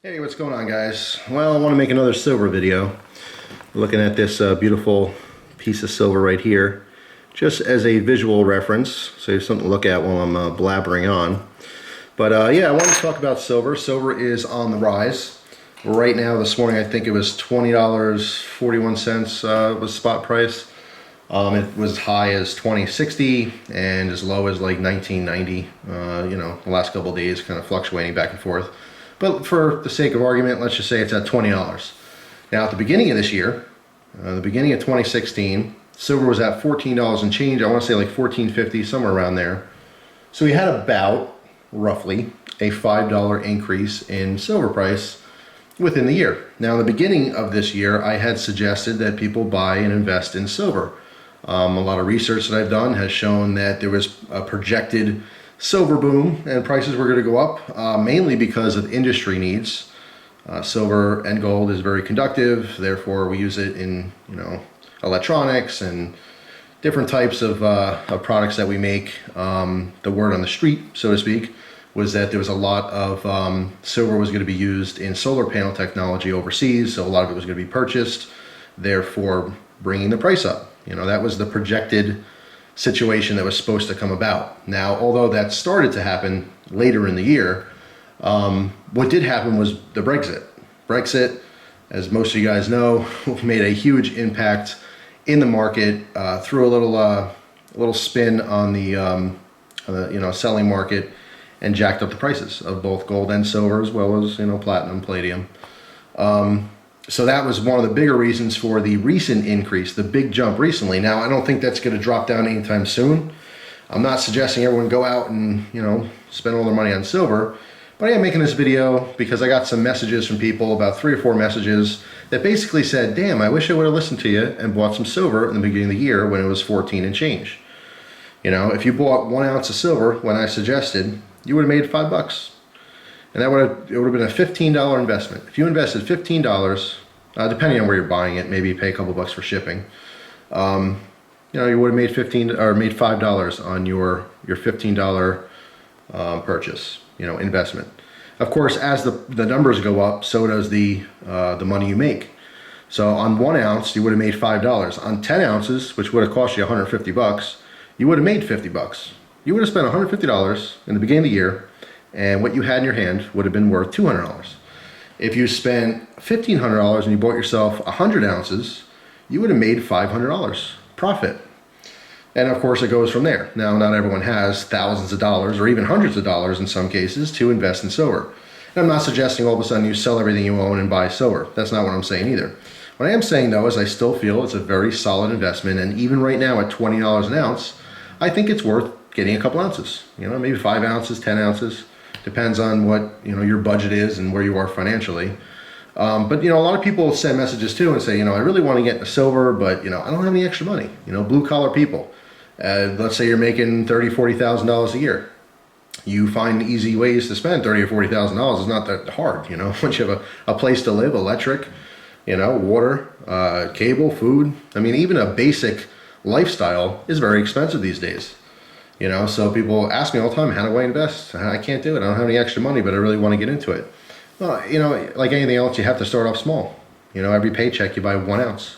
Hey, what's going on, guys? Well, I want to make another silver video. Looking at this beautiful piece of silver right here, just as a visual reference, so you have something to look at while I'm blabbering on. But yeah, I wanted to talk about silver. Silver is on the rise. Right now, this morning, I think it was $20.41 was spot price. It was as high as $20.60 and as low as like $19.90. You know, the last couple of days, kind of fluctuating back and forth. But for the sake of argument, let's just say it's at $20. Now, at the beginning of this year, the beginning of 2016, silver was at $14 and change. I want to say like $14.50, somewhere around there. So we had about, roughly, a $5 increase in silver price within the year. Now, in the beginning of this year, I had suggested that people buy and invest in silver. A lot of research that I've done has shown that there was a projected silver boom and prices were going to go up, mainly because of industry needs. Silver and gold is very conductive, therefore we use it in, you know, electronics and different types of products that we make. The word on the street, so to speak, was that there was a lot of silver was going to be used in solar panel technology overseas, so a lot of it was going to be purchased, therefore bringing the price up. You know, that was the projected situation that was supposed to come about. Now, although that started to happen later in the year, what did happen was the Brexit. Brexit, as most of you guys know, made a huge impact in the market, threw a little spin on the selling market, and jacked up the prices of both gold and silver, as well as platinum, palladium. So that was one of the bigger reasons for the recent increase, the big jump recently. Now, I don't think that's going to drop down anytime soon. I'm not suggesting everyone go out and, spend all their money on silver, but I am making this video because I got some messages from people, about 3 or 4 messages, that basically said, damn, I wish I would have listened to you and bought some silver in the beginning of the year when it was 14 and change. If you bought 1 ounce of silver when I suggested, you would have made $5. And it would have been a $15 investment. If you invested $15, depending on where you're buying it, maybe you pay a couple bucks for shipping. You would have made $5 on your $15 purchase, investment. Of course, as the numbers go up, so does the money you make. So on 1 ounce, you would have made $5. On 10 ounces, which would have cost you 150 bucks, you would have made 50 bucks. You would have spent $150 in the beginning of the year, and what you had in your hand would have been worth $200. If you spent $1,500 and you bought yourself 100 ounces, you would have made $500 profit. And of course, it goes from there. Now, not everyone has thousands of dollars or even hundreds of dollars in some cases to invest in silver. And I'm not suggesting all of a sudden you sell everything you own and buy silver. That's not what I'm saying either. What I am saying, though, is I still feel it's a very solid investment. And even right now at $20 an ounce, I think it's worth getting a couple ounces. Maybe 5 ounces, 10 ounces. Depends on what your budget is and where you are financially. But a lot of people send messages too and say, I really want to get into silver, but I don't have any extra money. Blue collar people. Let's say you're making $30,000, $40,000 a year. You find easy ways to spend $30,000 or $40,000. It's not that hard. Once you have a place to live, electric, water, cable, food. I mean, even a basic lifestyle is very expensive these days. So people ask me all the time, how do I invest? I can't do it. I don't have any extra money, but I really want to get into it. Well, like anything else, you have to start off small. Every paycheck you buy 1 ounce.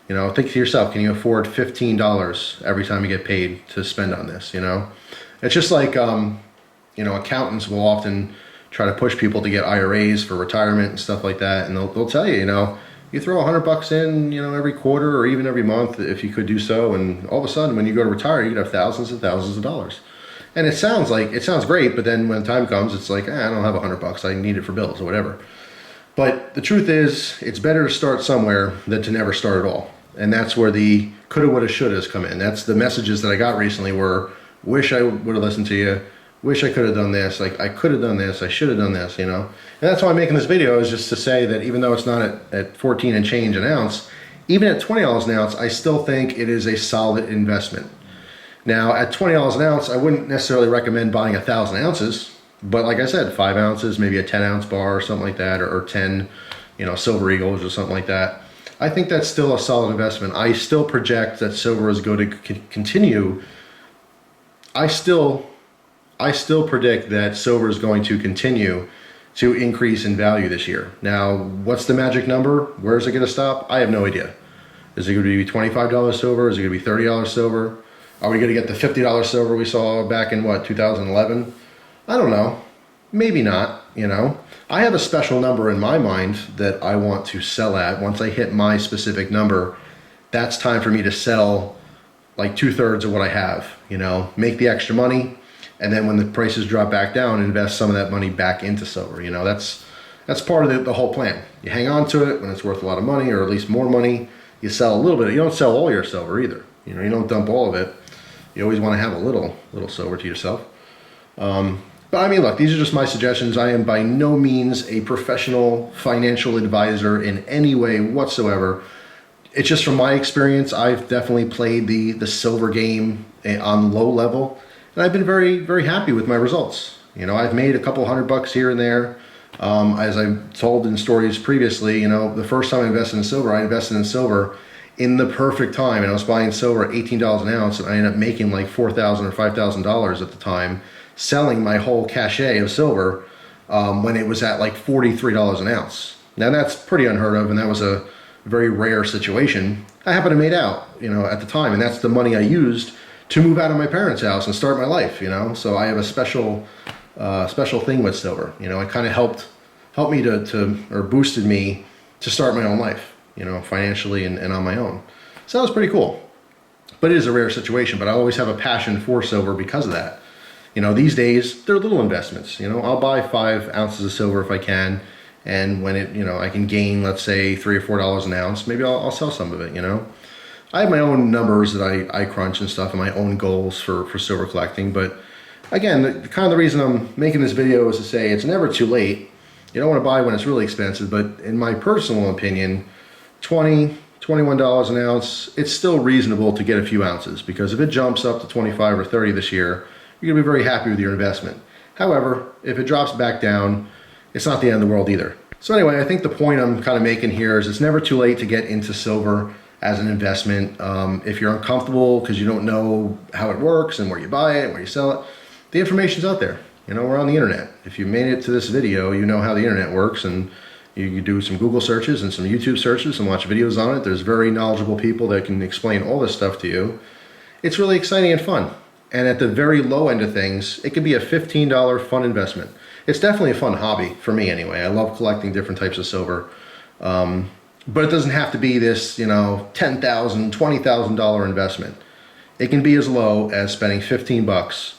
Think to yourself, can you afford $15 every time you get paid to spend on this? It's just like, accountants will often try to push people to get IRAs for retirement and stuff like that. And they'll tell you, you throw $100 in, every quarter or even every month if you could do so, and all of a sudden when you go to retire, you could have thousands and thousands of dollars. And it sounds great, but then when the time comes, it's like, I don't have $100, I need it for bills or whatever. But the truth is, it's better to start somewhere than to never start at all. And that's where the coulda, woulda, shouldas come in. That's the messages that I got recently were, wish I would have listened to you, wish I could have done this, like I could have done this, I should have done this, And that's why I'm making this video, is just to say that even though it's not at 14 and change an ounce, even at $20 an ounce, I still think it is a solid investment. Now, at $20 an ounce, I wouldn't necessarily recommend buying 1,000 ounces, but like I said, 5 ounces, maybe a 10-ounce bar or something like that, or 10, Silver Eagles or something like that. I think that's still a solid investment. I still project that silver is going to continue. I still predict that silver is going to continue to increase in value this year. Now, what's the magic number? Where is it going to stop? I have no idea. Is it going to be $25 silver? Is it going to be $30 silver? Are we going to get the $50 silver we saw back in, what, 2011? I don't know. Maybe not, you know. I have a special number in my mind that I want to sell at. Once I hit my specific number, that's time for me to sell like 2/3 of what I have, you know, make the extra money, and then when the prices drop back down, invest some of that money back into silver. You know, that's part of the whole plan. You hang on to it when it's worth a lot of money, or at least more money. You sell a little bit. You don't sell all your silver either. You know, you don't dump all of it. You always want to have a little silver to yourself. But I mean, look, these are just my suggestions. I am by no means a professional financial advisor in any way whatsoever. It's just from my experience. I've definitely played the silver game on low level, and I've been very, very happy with my results. You know, I've made a couple $100 here and there. As I've told in stories previously, you know, the first time I invested in silver, I invested in silver in the perfect time, and I was buying silver at $18 an ounce, and I ended up making like $4,000 or $5,000 at the time, selling my whole cachet of silver when it was at like $43 an ounce. Now that's pretty unheard of, and that was a very rare situation. I happened to made out, you know, at the time, and that's the money I used to move out of my parents' house and start my life, you know. So I have a special thing with silver. You know, it kind of helped me or boosted me to start my own life, you know, financially and on my own. So that was pretty cool. But it is a rare situation, but I always have a passion for silver because of that. You know, these days, they're little investments. You know, I'll buy 5 ounces of silver if I can, and when it, you know, I can gain, let's say, $3 or $4 an ounce, maybe I'll sell some of it, you know. I have my own numbers that I crunch and stuff, and my own goals for silver collecting, but again, kind of the reason I'm making this video is to say it's never too late. You don't want to buy when it's really expensive, but in my personal opinion, $20, $21 an ounce, it's still reasonable to get a few ounces, because if it jumps up to 25 or 30 this year, you're going to be very happy with your investment. However, if it drops back down, it's not the end of the world either. So anyway, I think the point I'm kind of making here is it's never too late to get into silver as an investment. If you're uncomfortable because you don't know how it works and where you buy it, where you sell it, the information's out there. You know, we're on the internet. If you made it to this video, you know how the internet works, and you do some Google searches and some YouTube searches and watch videos on it. There's very knowledgeable people that can explain all this stuff to you. It's really exciting and fun. And at the very low end of things, it could be a $15 fun investment. It's definitely a fun hobby for me anyway. I love collecting different types of silver. But it doesn't have to be this, you know, $10,000, $20,000 investment. It can be as low as spending 15 bucks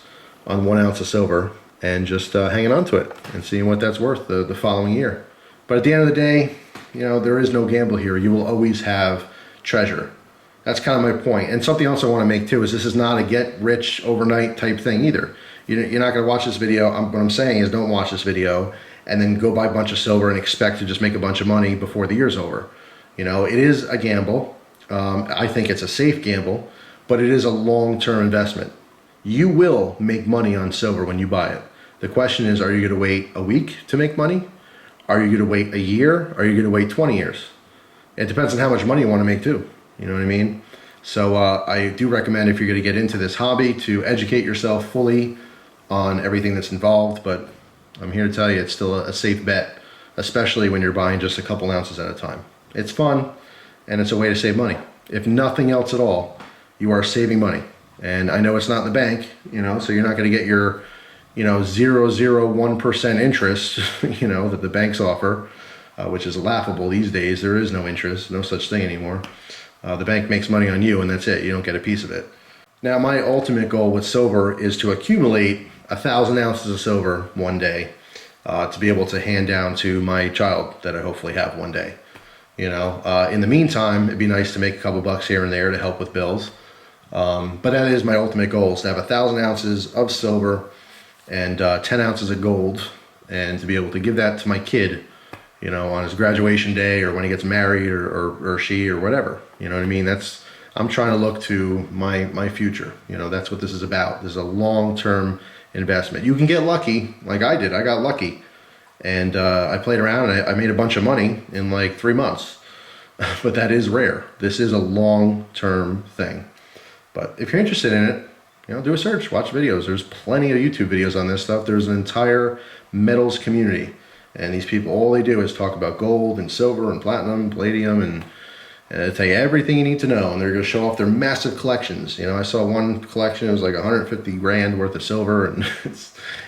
on 1 ounce of silver and just hanging on to it and seeing what that's worth the following year. But at the end of the day, you know, there is no gamble here. You will always have treasure. That's kind of my point. And something else I want to make too is this is not a get rich overnight type thing either. You're not going to watch this video. What I'm saying is don't watch this video and then go buy a bunch of silver and expect to just make a bunch of money before the year's over. You know, it is a gamble. I think it's a safe gamble, but it is a long-term investment. You will make money on silver when you buy it. The question is, are you going to wait a week to make money? Are you going to wait a year? Are you going to wait 20 years? It depends on how much money you want to make too. You know what I mean? So I do recommend, if you're going to get into this hobby, to educate yourself fully on everything that's involved. But I'm here to tell you it's still a safe bet, especially when you're buying just a couple ounces at a time. It's fun, and it's a way to save money. If nothing else at all, you are saving money. And I know it's not in the bank, you know, so you're not going to get your, you know, 0.001% interest, you know, that the banks offer, which is laughable these days. There is no interest, no such thing anymore. The bank makes money on you, and that's it. You don't get a piece of it. Now, my ultimate goal with silver is to accumulate 1,000 ounces of silver one day to be able to hand down to my child that I hopefully have one day. You know, in the meantime, it'd be nice to make a couple bucks here and there to help with bills. But that is my ultimate goal, is to have 1,000 ounces of silver and 10 ounces of gold, and to be able to give that to my kid, you know, on his graduation day, or when he gets married, or she, or whatever. You know what I mean? I'm trying to look to my future. You know, that's what this is about. This is a long-term investment. You can get lucky, like I did. I got lucky, and I played around, and I made a bunch of money in like 3 months. But that is rare. This is a long-term thing. But if you're interested in it, you know, do a search, watch videos. There's plenty of YouTube videos on this stuff. There's an entire metals community. And these people, all they do is talk about gold and silver and platinum, palladium, and they tell you everything you need to know. And they're going to show off their massive collections. You know, I saw one collection, it was like 150 grand worth of silver, and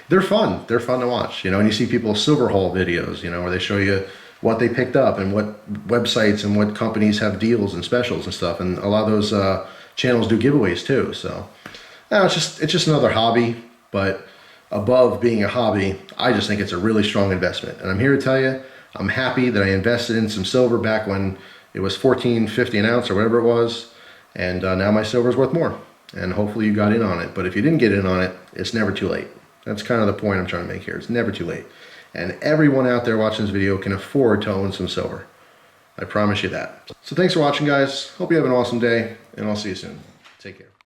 they're fun. They're fun to watch, you know. And you see people's silver haul videos, you know, where they show you what they picked up and what websites and what companies have deals and specials and stuff. And a lot of those channels do giveaways too. So it's just another hobby, but above being a hobby, I just think it's a really strong investment. And I'm here to tell you, I'm happy that I invested in some silver back when it was $14.50 an ounce or whatever it was. And now my silver is worth more. And hopefully you got in on it. But if you didn't get in on it, it's never too late. That's kind of the point I'm trying to make here. It's never too late. And everyone out there watching this video can afford to own some silver. I promise you that. So thanks for watching, guys. Hope you have an awesome day, and I'll see you soon. Take care.